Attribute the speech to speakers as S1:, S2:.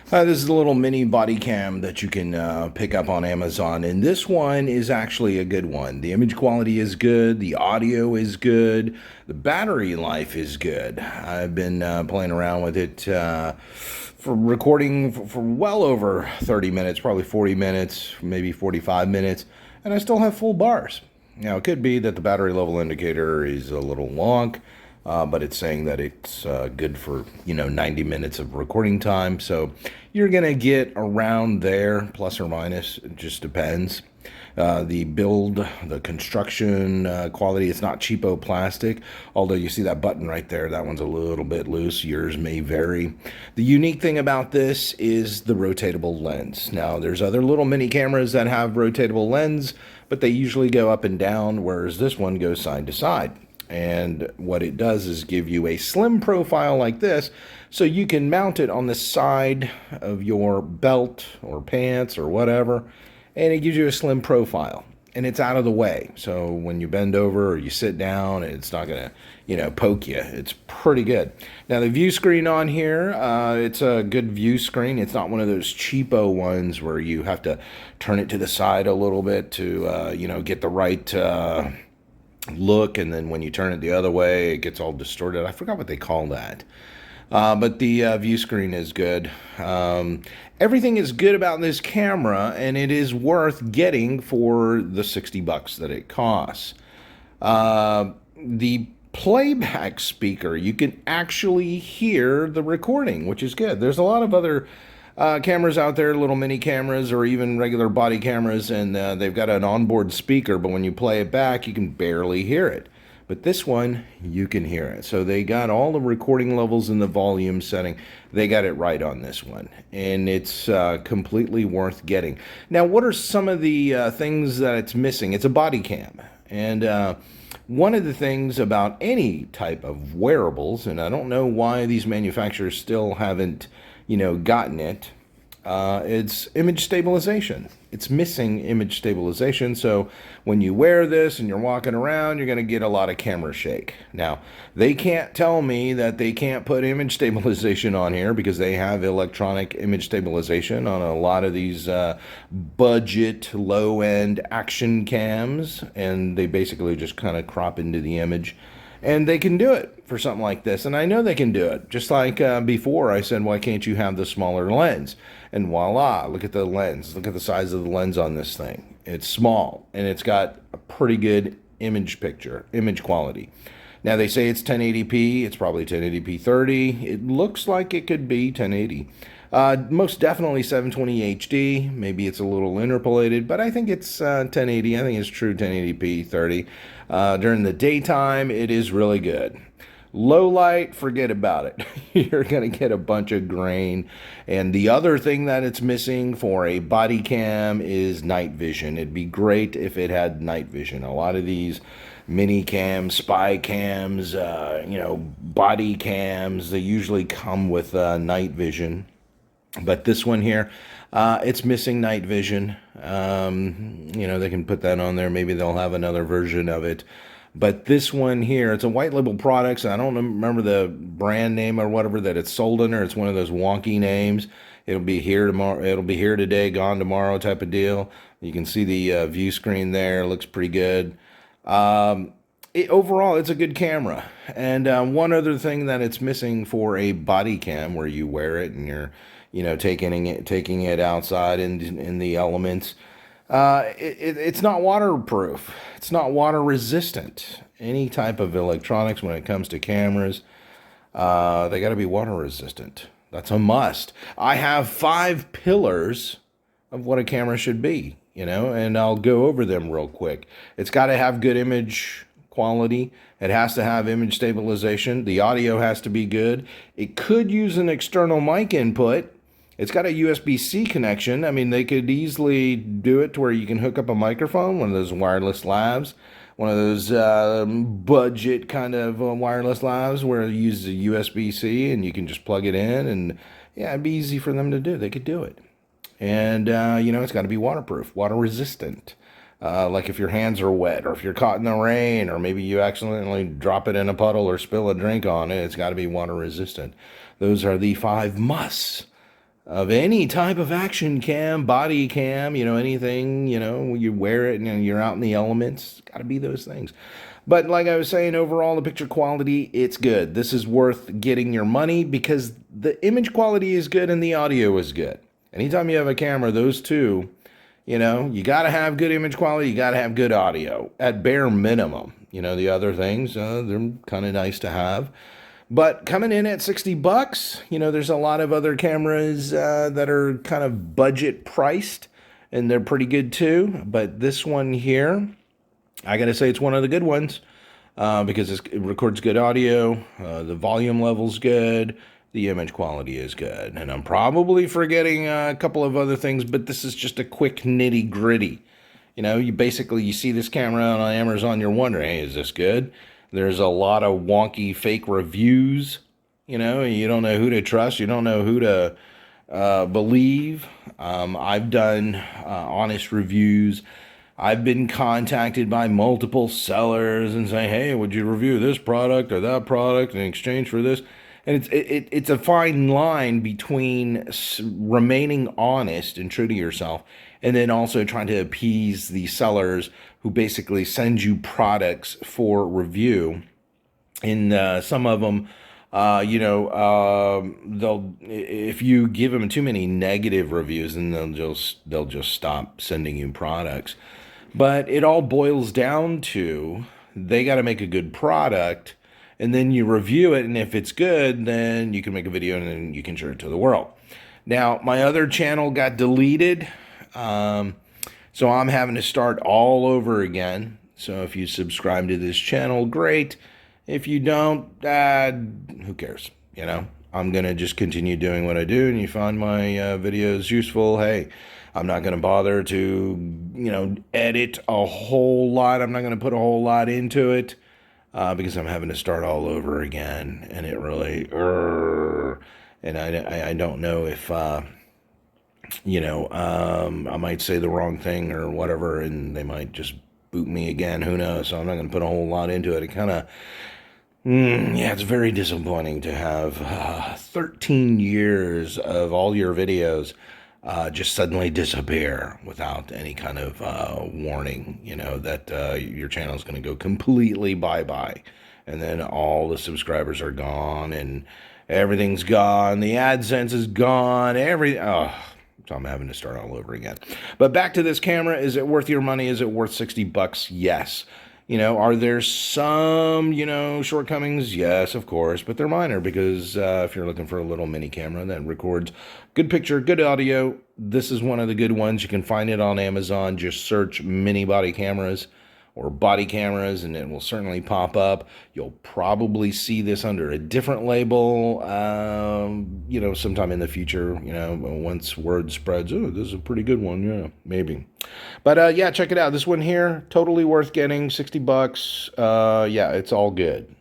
S1: This is a little mini body cam that you can pick up on Amazon, and this one is actually a good one. The image quality is good, the audio is good, the battery life is good. I've been playing around with it for recording for well over 30 minutes, probably 40 minutes, maybe 45 minutes, and I still have full bars. Now, it could be that the battery level indicator is a little long, but it's saying that it's good for 90 minutes of recording time. So you're gonna get around there, plus or minus. It just depends. The build, the construction quality, it's not cheapo plastic. Although you see that button right there, that one's a little bit loose. Yours may vary. The unique thing about this is the rotatable lens. Now, there's other little mini cameras that have rotatable lens, but they usually go up and down, whereas this one goes side to side. And what it does is give you a slim profile like this, so you can mount it on the side of your belt or pants or whatever, and it gives you a slim profile. And it's out of the way, so when you bend over or you sit down, it's not gonna, poke you. It's pretty good. Now the view screen on here, it's a good view screen. It's not one of those cheapo ones where you have to turn it to the side a little bit to, get the right look, and then when you turn it the other way it gets all distorted. I forgot what they call that, but the view screen is good. Everything is good about this camera, and it is worth getting for the $60 that it costs. The playback speaker, you can actually hear the recording, which is good. There's a lot of other cameras out there, little mini cameras or even regular body cameras, and they've got an onboard speaker, but when you play it back, you can barely hear it. But this one, you can hear it. So they got all the recording levels and the volume setting. They got it right on this one, and it's completely worth getting. Now, what are some of the things that it's missing? It's a body cam, and one of the things about any type of wearables, and I don't know why these manufacturers still haven't gotten it, it's image stabilization. It's missing image stabilization, so when you wear this and you're walking around, you're going to get a lot of camera shake. Now, they can't tell me that they can't put image stabilization on here, because they have electronic image stabilization on a lot of these budget, low-end action cams, and they basically just kind of crop into the image. And they can do it for something like this. And I know they can do it. Just like before, I said, why can't you have the smaller lens? And voila, look at the lens. Look at the size of the lens on this thing. It's small, and it's got a pretty good image quality. Now, they say it's 1080p. It's probably 1080p 30. It looks like it could be 1080. Most definitely 720 HD. Maybe it's a little interpolated, but I think it's 1080. I think it's true 1080p 30. During the daytime, it is really good. Low light, forget about it. You're going to get a bunch of grain. And the other thing that it's missing for a body cam is night vision. It'd be great if it had night vision. A lot of these mini cams, spy cams, body cams, they usually come with night vision. But this one here, it's missing night vision. They can put that on there. Maybe they'll have another version of it. But this one here, it's a white label product. So I don't remember the brand name or whatever that it's sold under. It's one of those wonky names. It'll be here tomorrow. It'll be here today, gone tomorrow type of deal. You can see the view screen there. It looks pretty good. Overall, it's a good camera. And one other thing that it's missing for a body cam, where you wear it and you're taking it outside in the elements. It's not waterproof. It's not water resistant. Any type of electronics, when it comes to cameras, they got to be water resistant. That's a must. I have 5 pillars of what a camera should be, and I'll go over them real quick. It's got to have good image quality. It has to have image stabilization. The audio has to be good. It could use an external mic input. It's got a USB-C connection. I mean, they could easily do it to where you can hook up a microphone, one of those wireless labs, one of those budget kind of wireless labs where it uses a USB-C and you can just plug it in, and yeah, it'd be easy for them to do. They could do it. And, it's got to be waterproof, water resistant. Like if your hands are wet, or if you're caught in the rain, or maybe you accidentally drop it in a puddle or spill a drink on it, it's got to be water resistant. Those are the 5 musts of any type of action cam, body cam, anything, you wear it and you're out in the elements. It's got to be those things. But like I was saying, overall, the picture quality, it's good. This is worth getting your money because the image quality is good and the audio is good. Anytime you have a camera, those two, you got to have good image quality. You got to have good audio at bare minimum. The other things, they're kind of nice to have. But coming in at $60, there's a lot of other cameras that are kind of budget priced, and they're pretty good too. But this one here, I gotta say it's one of the good ones because it records good audio, the volume level's good, the image quality is good. And I'm probably forgetting a couple of other things, but this is just a quick nitty gritty. You see this camera on Amazon, you're wondering, hey, is this good? There's a lot of wonky fake reviews. You don't know who to trust. You don't know who to believe. I've done honest reviews. I've been contacted by multiple sellers and say, hey, would you review this product or that product in exchange for this? And it's a fine line between remaining honest and true to yourself and then also trying to appease the sellers who basically send you products for review. And some of them, they'll, if you give them too many negative reviews, then they'll just stop sending you products. But it all boils down to they got to make a good product, and then you review it, and if it's good, then you can make a video and then you can share it to the world. Now, my other channel got deleted. So I'm having to start all over again. So if you subscribe to this channel, great. If you don't, who cares? I'm going to just continue doing what I do, and you find my videos useful. Hey, I'm not going to bother to, edit a whole lot. I'm not going to put a whole lot into it because I'm having to start all over again. And it really, and I don't know if, I might say the wrong thing or whatever, and they might just boot me again. Who knows? So I'm not going to put a whole lot into it. It kind of, it's very disappointing to have 13 years of all your videos just suddenly disappear without any kind of warning, that your channel is going to go completely bye-bye. And then all the subscribers are gone and everything's gone. The AdSense is gone. So I'm having to start all over again. But back to this camera. Is it worth your money? Is it worth $60? Yes. Are there some, shortcomings? Yes, of course. But they're minor because if you're looking for a little mini camera that records good picture, good audio, this is one of the good ones. You can find it on Amazon. Just search mini body cameras or body cameras, and it will certainly pop up. You'll probably see this under a different label, sometime in the future, once word spreads, oh, this is a pretty good one, yeah, maybe. But, check it out. This one here, totally worth getting, $60. Yeah, it's all good.